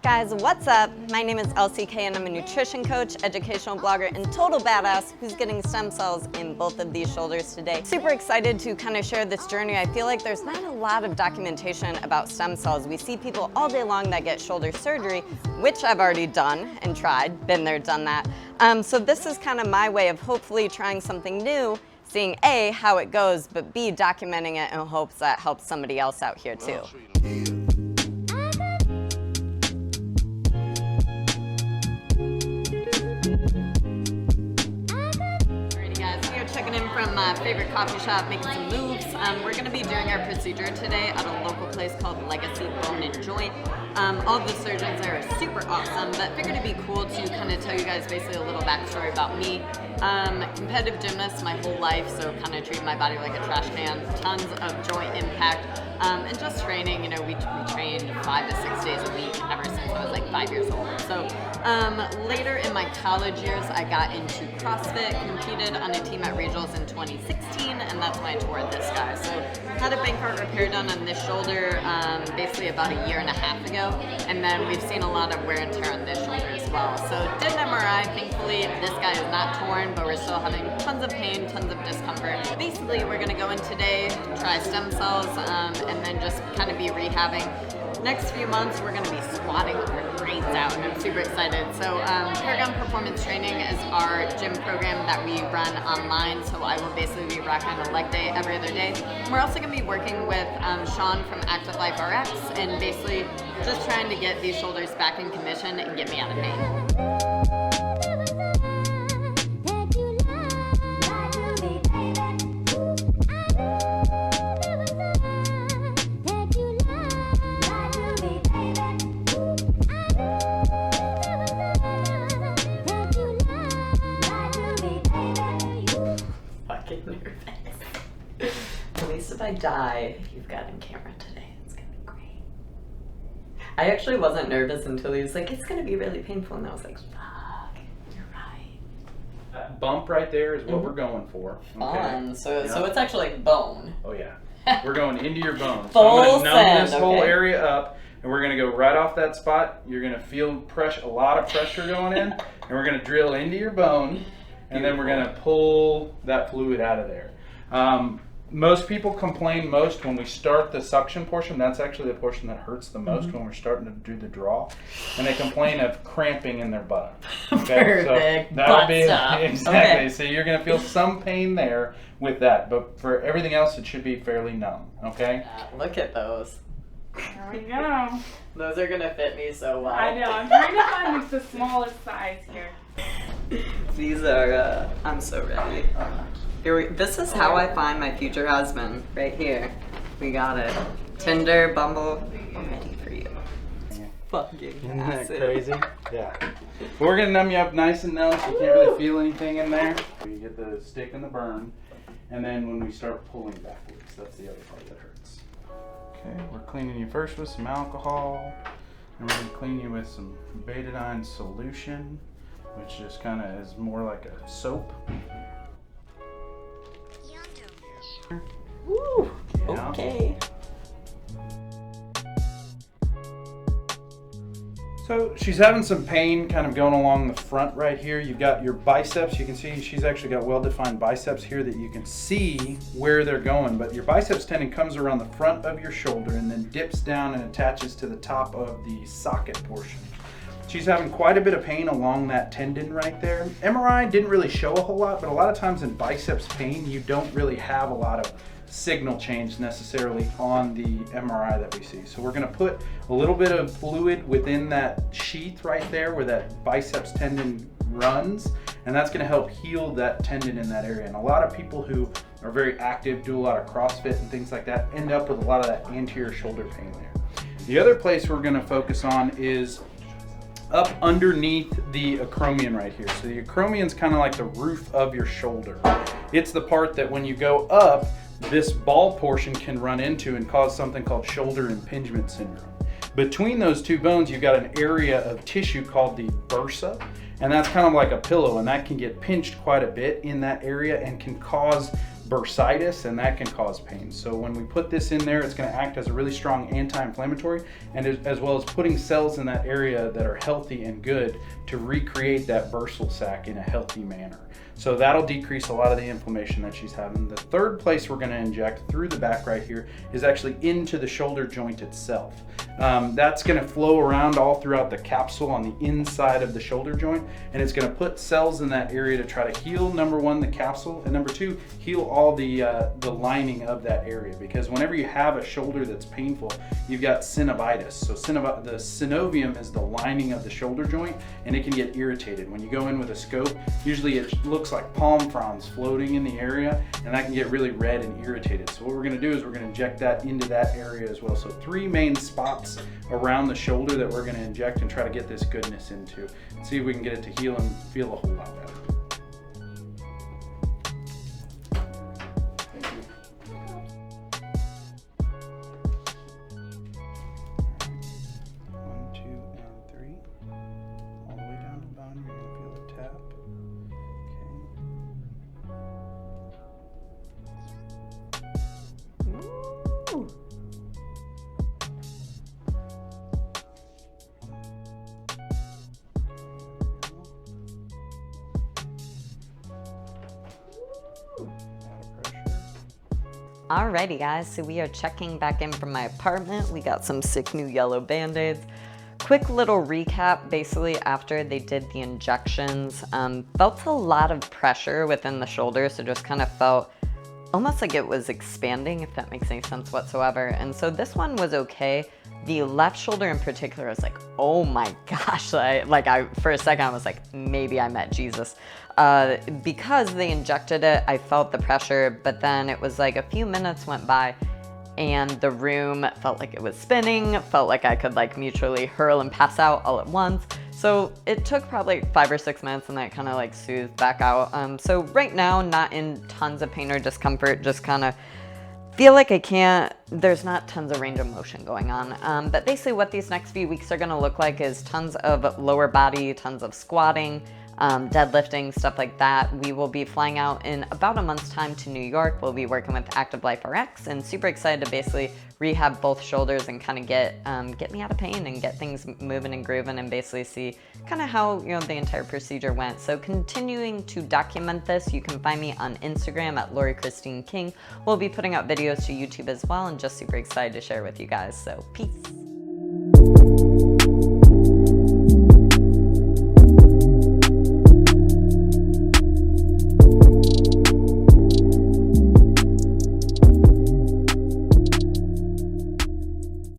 Guys, what's up? My name is LCK and I'm a nutrition coach, educational blogger, and total badass who's getting stem cells in both of these shoulders today. Super excited to kind of share this journey. I feel like there's not a lot of documentation about stem cells. We see people all day long that get shoulder surgery, which I've already done and tried, been there, done that. So this is kind of my way of hopefully trying something new, seeing A, how it goes, but B, documenting it in hopes that helps somebody else out here too. Checking in from my favorite coffee shop, making some moves. We're going to be doing our procedure today at a local place called Legacy Bone and Joint. All the surgeons there are super awesome, but figured it'd be cool to kind of tell you guys basically a little backstory about me. Competitive gymnast my whole life, so kind of treat my body like a trash can. Tons of joint impact, and just training. You know, we trained 5 to 6 days a week ever since I was like 5 years old. So later in my college years, I got into CrossFit, competed on a team at regionals in 2016, and that's when I tore this guy. So had a Bankart repair done on this shoulder basically about a year and a half ago, and then we've seen a lot of wear and tear on this shoulder as well. So did an MRI. Thankfully, this guy is not torn, but we're still having tons of pain, tons of discomfort. Basically, we're going to go in today, try stem cells, and then just kind of be rehabbing. Next few months, we're going to be squatting our brains out, and I'm super excited. So Paragon Performance Training is our gym program that we run online, so I will basically be rocking a leg day every other day. And we're also going to be working with Sean from Active Life RX, and basically just trying to get these shoulders back in condition and get me out of pain. At least if I die, you've got in camera today. It's gonna be great. I actually wasn't nervous until he was like, it's gonna be really painful, and I was like, fuck, you're right. That bump right there is what we're going for. Okay? Fun. So it's actually like bone. Oh yeah. We're going into your bones. Full So I'm gonna numb send, this whole okay. area up, and we're gonna go right off that spot. You're gonna feel a lot of pressure going in, and we're gonna drill into your bone, and then we're gonna pull that fluid out of there. Most people complain most when we start the suction portion. That's actually the portion that hurts the most when we're starting to do the draw. And they complain of cramping in their butt. Okay? Perfect. So that'll be Butt exactly. Okay. So you're going to feel some pain there with that. But for everything else, it should be fairly numb. Okay? Look at those. There we go. Those are gonna fit me so well. I know. I'm trying to find like the smallest size here. These are, I'm so ready. This is how I find my future husband, right here. We got it. Tinder, Bumble, I'm ready for you. Fucking Isn't that massive. crazy? Yeah. We're going to numb you up nice and numb so you can't really feel anything in there. You get the stick and the burn, and then when we start pulling backwards, that's the other part that hurts. Okay, we're cleaning you first with some alcohol, and we're going to clean you with some betadine solution, which just kind of is more like a soap. Woo! Yeah. Okay. So she's having some pain kind of going along the front right here. You've got your biceps. You can see she's actually got well-defined biceps here that you can see where they're going. But your biceps tendon comes around the front of your shoulder and then dips down and attaches to the top of the socket portion. She's having quite a bit of pain along that tendon right there. MRI didn't really show a whole lot, but a lot of times in biceps pain, you don't really have a lot of signal change necessarily on the MRI that we see. So we're gonna put a little bit of fluid within that sheath right there where that biceps tendon runs, and that's gonna help heal that tendon in that area. And a lot of people who are very active, do a lot of CrossFit and things like that, end up with a lot of that anterior shoulder pain there. The other place we're gonna focus on is up underneath the acromion right here. So the acromion's kind of like the roof of your shoulder. It's the part that when you go up, this ball portion can run into and cause something called shoulder impingement syndrome. Between those two bones, you've got an area of tissue called the bursa, and that's kind of like a pillow, and that can get pinched quite a bit in that area and can cause bursitis, and that can cause pain. So when we put this in there, it's going to act as a really strong anti-inflammatory, and as well as putting cells in that area that are healthy and good to recreate that bursal sac in a healthy manner. So that'll decrease a lot of the inflammation that she's having. The third place we're going to inject through the back right here is actually into the shoulder joint itself. That's going to flow around all throughout the capsule on the inside of the shoulder joint, and it's going to put cells in that area to try to heal, number one, the capsule, and number two, heal all the lining of that area. Because whenever you have a shoulder that's painful, you've got synovitis. So the synovium is the lining of the shoulder joint, and it can get irritated. When you go in with a scope, usually it looks like palm fronds floating in the area, and that can get really red and irritated. So what we're going to do is we're going to inject that into that area as well. So 3 main spots around the shoulder that we're going to inject and try to get this goodness into. See if we can get it to heal and feel a whole lot better. Thank you. All right. 1, 2, and 3. All the way down to the bottom. You're going to feel the tap. Ooh. Alrighty guys, so we are checking back in from my apartment. We got some sick new yellow band-aids. Quick little recap, basically after they did the injections, felt a lot of pressure within the shoulder, so just kind of felt almost like it was expanding, if that makes any sense whatsoever. And so this one was okay. The left shoulder in particular, I was like, oh my gosh. For a second, I was like, maybe I met Jesus. Because they injected it, I felt the pressure, but then it was like a few minutes went by and the room felt like it was spinning, felt like I could like mutually hurl and pass out all at once. So it took probably 5 or 6 minutes and that kind of like soothed back out. So right now, not in tons of pain or discomfort, just kind of feel like there's not tons of range of motion going on. But basically what these next few weeks are gonna look like is tons of lower body, tons of squatting, deadlifting, stuff like that. We will be flying out in about a month's time to New York. We'll be working with Active Life RX and super excited to basically rehab both shoulders and kind of get me out of pain and get things moving and grooving and basically see kind of how the entire procedure went. So continuing to document this, you can find me on Instagram at Laurie Christine King. We'll be putting out videos to YouTube as well and just super excited to share with you guys. So peace.